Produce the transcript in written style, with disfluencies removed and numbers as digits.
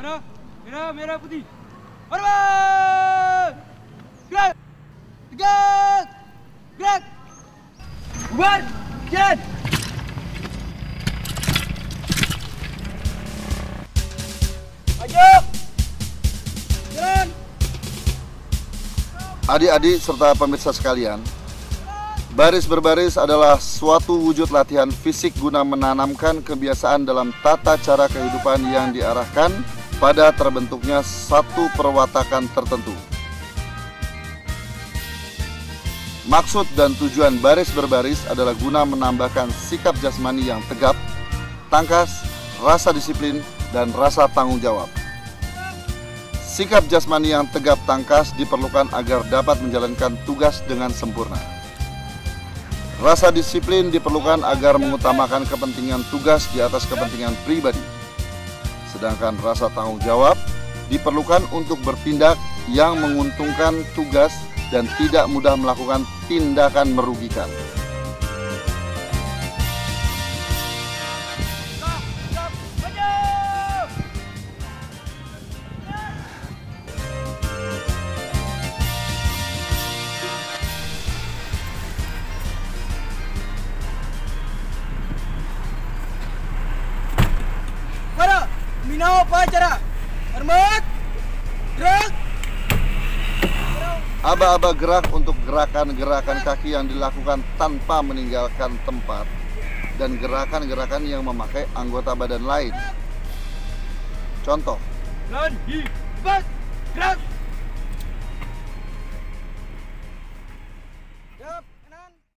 Mana? Merah, merah, putih. Hormat! Gerak! Tegak! Gerak! Bubar! Jalan! Maju! Jalan! Adik-adik serta pemirsa sekalian, baris berbaris adalah suatu wujud latihan fisik guna menanamkan kebiasaan dalam tata cara kehidupan yang diarahkan pada terbentuknya satu perwatakan tertentu. Maksud dan tujuan baris berbaris adalah guna menambahkan sikap jasmani yang tegap, tangkas, rasa disiplin, dan rasa tanggung jawab. Sikap jasmani yang tegap tangkas diperlukan agar dapat menjalankan tugas dengan sempurna. Rasa disiplin diperlukan agar mengutamakan kepentingan tugas di atas kepentingan pribadi. Sedangkan rasa tanggung jawab diperlukan untuk bertindak yang menguntungkan tugas dan tidak mudah melakukan tindakan merugikan. Minau pacara. Hormat. Gerak. Aba-aba gerak untuk gerakan-gerakan kaki yang dilakukan tanpa meninggalkan tempat dan gerakan-gerakan yang memakai anggota badan lain. Contoh. Lan, hi, bat, gerak.